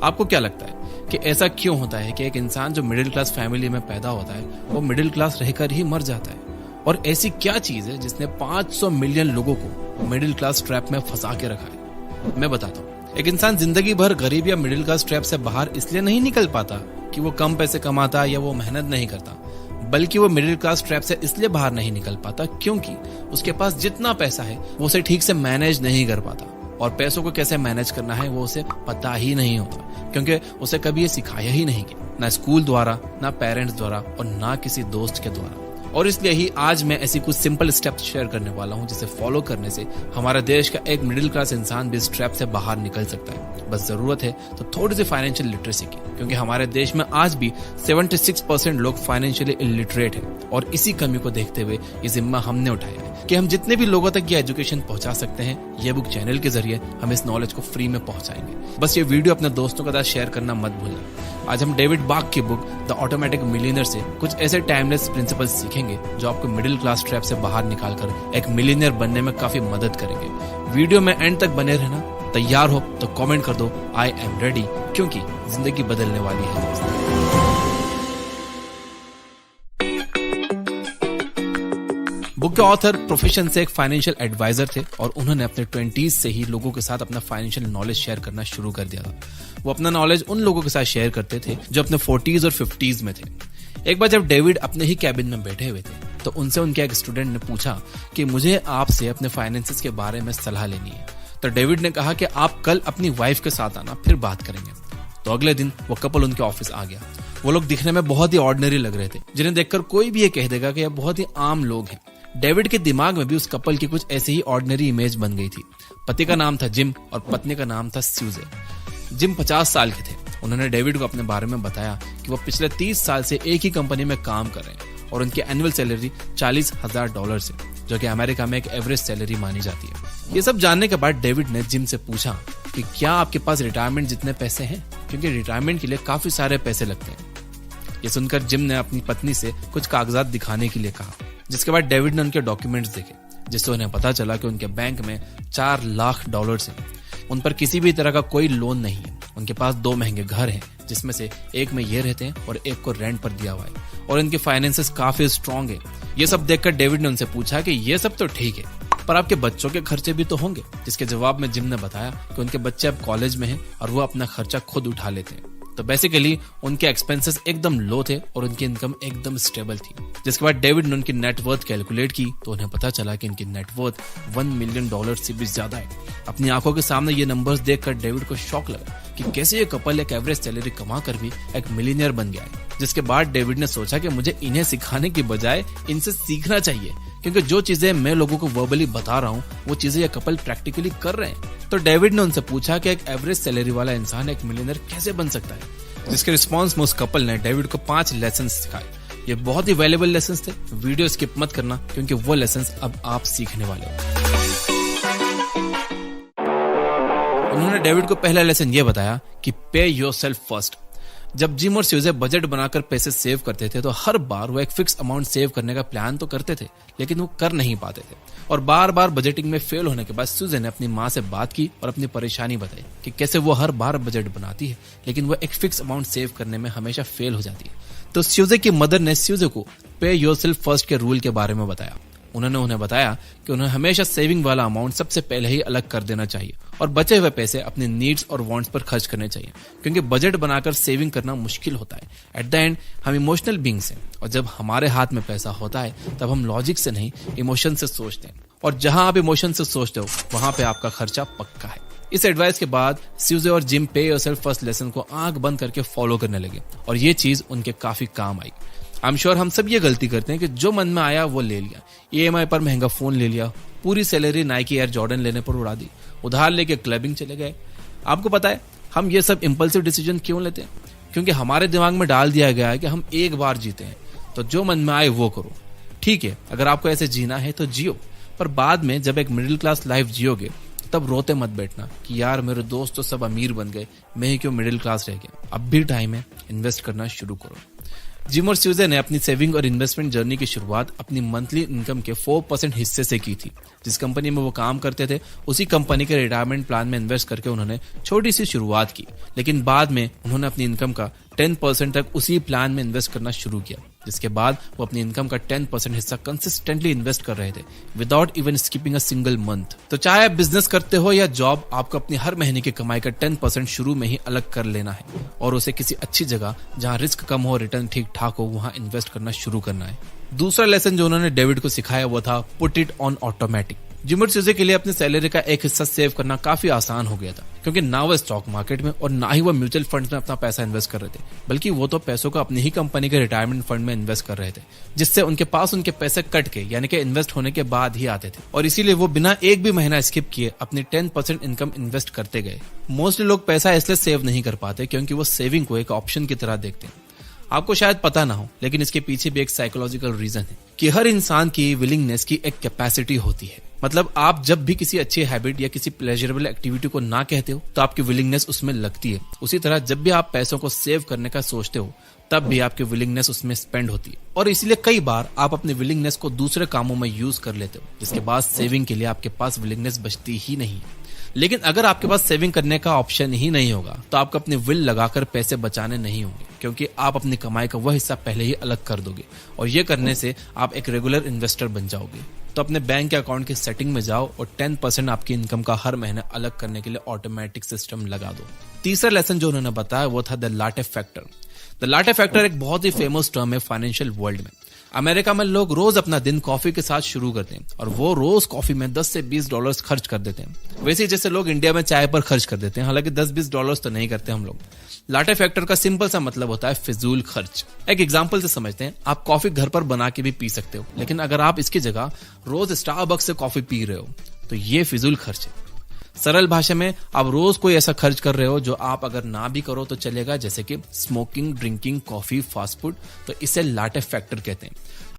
आपको क्या लगता है कि ऐसा क्यों होता है कि एक इंसान जो मिडिल क्लास फैमिली में पैदा होता है वो मिडिल क्लास रहकर ही मर जाता है? और ऐसी क्या चीज है जिसने 500 मिलियन लोगों को मिडिल क्लास ट्रैप में फंसा के रखा है? मैं बताता हूँ। एक इंसान जिंदगी भर गरीब या मिडिल क्लास ट्रैप से बाहर इसलिए नहीं निकल पाता कि वो कम पैसे कमाता या वो मेहनत नहीं करता, बल्कि वो मिडिल क्लास ट्रैप से इसलिए बाहर नहीं निकल पाता क्योंकि उसके पास जितना पैसा है वो उसे ठीक से मैनेज नहीं कर पाता, और पैसों को कैसे मैनेज करना है वो उसे पता ही नहीं होता क्योंकि उसे कभी ये सिखाया ही नहीं गया, ना स्कूल द्वारा, ना पेरेंट्स द्वारा और ना किसी दोस्त के द्वारा। और इसलिए ही आज मैं ऐसी कुछ सिंपल स्टेप्स शेयर करने वाला हूं जिसे फॉलो करने से हमारा देश का एक मिडिल क्लास इंसान भी इस ट्रैप से बाहर निकल सकता है। बस जरूरत है तो थोड़ी सी फाइनेंशियल लिटरेसी की, क्योंकि हमारे देश में आज भी 76% लोग फाइनेंशियली इलिटरेट है, और इसी कमी को देखते हुए ये जिम्मा हमने उठाया है कि हम जितने भी लोगों तक ये एजुकेशन पहुंचा सकते हैं, ये बुक चैनल के जरिए हम इस नॉलेज को फ्री में पहुंचाएंगे। बस ये वीडियो अपने दोस्तों के साथ शेयर करना मत भूलना। आज हम डेविड बाक की बुक द ऑटोमेटिक मिलियनेयर से कुछ ऐसे टाइमलेस प्रिंसिपल्स सीखेंगे जो आपको मिडिल क्लास ट्रैप से बाहर निकालकर एक मिलियनेयर बनने में काफी मदद करेंगे। वीडियो में एंड तक बने रहना। तैयार हो तो कमेंट कर दो आई एम रेडी, क्योंकि जिंदगी बदलने वाली है। बुक के ऑथर प्रोफेशन से एक फाइनेंशियल एडवाइजर थे और उन्होंने अपने 20s से ही लोगों के साथ अपना फाइनेंशियल नॉलेज शेयर करना शुरू कर दिया था। वो अपना नॉलेज उन लोगों के साथ शेयर करते थे जो अपने 40s और 50s में थे। एक बार जब डेविड अपने ही कैबिन में बैठे हुए थे तो उनसे उनके एक स्टूडेंट ने पूछा कि मुझे आपसे अपने फाइनेंसेस के बारे में सलाह लेनी है। तो डेविड ने कहा कि आप कल अपनी वाइफ के साथ आना, फिर बात करेंगे। तो अगले दिन वो कपल उनके ऑफिस आ गया। वो लोग दिखने में बहुत ही ऑर्डिनरी लग रहे थे, जिन्हें देखकर कोई भी ये कह देगा कि ये बहुत ही आम लोग हैं। डेविड के दिमाग में भी उस कपल की कुछ ऐसी ही ऑर्डिनरी इमेज बन गई थी। पति का नाम था जिम और पत्नी का नाम था स्यूजे। जिम 50 साल के थे। उन्होंने डेविड को अपने बारे में बताया कि वो पिछले 30 साल से एक ही कंपनी में काम कर रहे हैं और उनकी एनुअल सैलरी $40,000 है, जो कि अमेरिका में एक एवरेज सैलरी मानी जाती है। ये सब जानने के बाद डेविड ने जिम से पूछा कि क्या आपके पास रिटायरमेंट जितने पैसे हैं, क्योंकि रिटायरमेंट के लिए काफी सारे पैसे लगते हैं। ये सुनकर जिम ने अपनी पत्नी से कुछ कागजात दिखाने के लिए कहा, जिसके बाद डेविड ने उनके डॉक्यूमेंट्स देखे, जिससे उन्हें पता चला कि उनके बैंक में $4 लाख हैं। उन पर किसी भी तरह का कोई लोन नहीं है। उनके पास 2 महंगे घर हैं, जिसमें से एक में ये रहते हैं और एक को रेंट पर दिया हुआ है, और इनके फाइनेंसेस काफी स्ट्रांग है। ये सब देखकर डेविड ने उनसे पूछा कि ये सब तो ठीक है, पर आपके बच्चों के खर्चे भी तो होंगे। जिसके जवाब में जिम ने बताया कि उनके बच्चे अब कॉलेज में हैं और वो अपना खर्चा खुद उठा लेते हैं। तो बेसिकली उनके एक्सपेंसेस एकदम लो थे और उनकी इनकम एकदम स्टेबल थी। जिसके बाद डेविड ने उनकी नेटवर्थ कैलकुलेट की तो उन्हें पता चला कि इनकी नेटवर्थ $1 मिलियन से भी ज्यादा है। अपनी आंखों के सामने ये नंबर्स देखकर डेविड को शॉक लगा कि कैसे ये कपल एक एवरेज सैलरी कमा कर भी एक मिलियनियर बन गया है। जिसके बाद डेविड ने सोचा कि मुझे इन्हें सिखाने की बजाय इनसे सीखना चाहिए, क्योंकि जो चीजें मैं लोगों को वर्बली बता रहा हूँ वो चीजें ये कपल प्रैक्टिकली कर रहे हैं। तो डेविड ने उनसे पूछा कि एक एवरेज सैलरी वाला इंसान एक मिलियनियर कैसे बन सकता है। जिसके रिस्पॉन्स में उस कपल ने डेविड को 5 लेसन सिखाए। ये बहुत ही वैल्यूएबल लेसन्स थे। वीडियो स्किप मत करना, क्योंकि वो लेसन्स अब आप सीखने वाले हो। उन्होंने डेविड को पहला लेसन ये बताया कि पे योरसेल्फ फर्स्ट। जब जिम और स्यूजे बजट बनाकर पैसे सेव करते थे तो हर बार वो एक फिक्स अमाउंट सेव करने का प्लान तो करते थे, लेकिन वो कर नहीं पाते थे। और बार बार बजटिंग में फेल होने के बाद स्यूजे ने अपनी माँ से बात की और अपनी परेशानी बताई कि कैसे वो हर बार बजट बनाती है, लेकिन वो एक फिक्स अमाउंट सेव करने में हमेशा फेल हो जाती है। तो स्यूजे की मदर ने स्यूजे को पे योरसेल्फ फर्स्ट के रूल के बारे में बताया। उन्होंने उन्हें बताया कि उन्हें हमेशा सेविंग वाला अमाउंट सबसे पहले ही अलग कर देना चाहिए और बचे हुए पैसे अपने नीड्स और वांट्स पर खर्च करने चाहिए, क्योंकि बजट बनाकर सेविंग करना मुश्किल होता है। एट द एंड हम इमोशनल बीइंग्स हैं, और जब हमारे हाथ में पैसा होता है तब हम लॉजिक से नहीं इमोशन से सोचते हैं, और जहां आप इमोशन से सोचते हो वहां पे आपका खर्चा पक्का है। इस एडवाइस के बाद स्यूजे और जिम पे योरसेल्फ फर्स्ट लेसन को आंख बंद करके फॉलो करने लगे और ये चीज उनके काफी काम आई। आई एम श्योर हम सब ये गलती करते हैं कि जो मन में आया वो ले लिया। EMI पर महंगा फोन ले लिया, पूरी सैलरी नाइकी एयर जॉर्डन लेने पर उड़ा दी, उधार लेके क्लबिंग चले गए। आपको पता है हम ये सब इंपल्सिव डिसीजन क्यों लेते हैं? क्योंकि हमारे दिमाग में डाल दिया गया है कि हम एक बार जीते हैं, तो जो मन में आए वो करो। ठीक है, अगर आपको ऐसे जीना है तो जियो, पर बाद में जब एक मिडिल क्लास लाइफ जियोगे तब रोते मत बैठना कि यार मेरे दोस्त तो सब अमीर बन गए, मैं ही क्यों मिडिल क्लास रह गया। अब भी टाइम है, इन्वेस्ट करना शुरू करो। जिम और स्यूजे ने अपनी सेविंग और इन्वेस्टमेंट जर्नी की शुरुआत अपनी मंथली इनकम के 4% हिस्से से की थी। जिस कंपनी में वो काम करते थे उसी कंपनी के रिटायरमेंट प्लान में इन्वेस्ट करके उन्होंने छोटी सी शुरुआत की, लेकिन बाद में उन्होंने अपनी इनकम का 10% तक उसी प्लान में इन्वेस्ट करना शुरू किया, जिसके बाद वो अपनी इनकम का 10% हिस्सा कंसिस्टेंटली इन्वेस्ट कर रहे थे without even skipping a single month. तो चाहे आप बिजनेस करते हो या जॉब, आपको अपनी हर महीने की कमाई का 10% शुरू में ही अलग कर लेना है और उसे किसी अच्छी जगह जहां रिस्क कम हो, रिटर्न ठीक ठाक हो, वहां इन्वेस्ट करना शुरू करना है। दूसरा लेसन जो उन्होंने डेविड को सिखाया वो था put it on automatic. Gym और स्यूजे के लिए अपने सैलरी का एक हिस्सा सेव करना काफी आसान हो गया था, क्योंकि ना वो स्टॉक मार्केट में और ना ही वो म्यूचुअल फंड में अपना पैसा इन्वेस्ट कर रहे थे, बल्कि वो तो पैसों को अपनी ही कंपनी के रिटायरमेंट फंड में इन्वेस्ट कर रहे थे, जिससे उनके पास उनके पैसे कट के यानी कि इन्वेस्ट होने के बाद ही आते थे, और इसीलिए वो बिना एक भी महीना स्किप किए अपनी 10% इनकम इन्वेस्ट करते गए। मोस्टली लोग पैसा इसलिए सेव नहीं कर पाते क्योंकि वो सेविंग को एक ऑप्शन की तरह देखते हैं। आपको शायद पता ना हो, लेकिन इसके पीछे भी एक साइकोलॉजिकल रीजन है कि हर इंसान की विलिंगनेस की एक कैपेसिटी होती है। मतलब आप जब भी किसी अच्छी हैबिट या किसी प्लेजरेबल एक्टिविटी को ना कहते हो तो आपकी विलिंगनेस उसमें लगती है। उसी तरह जब भी आप पैसों को सेव करने का सोचते हो तब भी आपकी विलिंगनेस उसमें स्पेंड होती है, और इसलिए कई बार आप अपनी विलिंगनेस को दूसरे कामों में यूज कर लेते हो, जिसके बाद सेविंग के लिए आपके पास विलिंगनेस बचती ही नहीं। लेकिन अगर आपके पास सेविंग करने का ऑप्शन ही नहीं होगा तो आपको अपनी विल लगाकर पैसे बचाने नहीं होंगे, क्योंकि आप अपनी कमाई का वह हिस्सा पहले ही अलग कर दोगे, और ये करने से आप एक रेगुलर इन्वेस्टर बन जाओगे। तो अपने बैंक के अकाउंट की सेटिंग में जाओ और 10% आपकी इनकम का हर महीने अलग करने के लिए ऑटोमेटिक सिस्टम लगा दो। तीसरा लेसन जो उन्होंने बताया वो था the latte factor. The latte factor एक बहुत ही फेमस टर्म है फाइनेंशियल वर्ल्ड में। अमेरिका में लोग रोज अपना दिन कॉफी के साथ शुरू करते हैं और वो रोज कॉफी में $10 से $20 खर्च कर देते हैं, वैसे जैसे लोग इंडिया में चाय पर खर्च कर देते हैं। हालांकि $10-20 तो नहीं करते हम लोग। लाटे फैक्टर का सिंपल सा मतलब होता है फिजूल खर्च। एक एग्जांपल से समझते हैं। आप कॉफी घर पर बना के भी पी सकते हो, लेकिन अगर आप इसकी जगह रोज स्टारबक्स से कॉफी पी रहे हो तो ये फिजूल खर्च है। सरल भाषा में आप रोज कोई ऐसा खर्च कर रहे हो जो आप अगर ना भी करो तो चलेगा, जैसे कि smoking, drinking, coffee, fast food. तो इसे लाटे फैक्टर कहते हैं।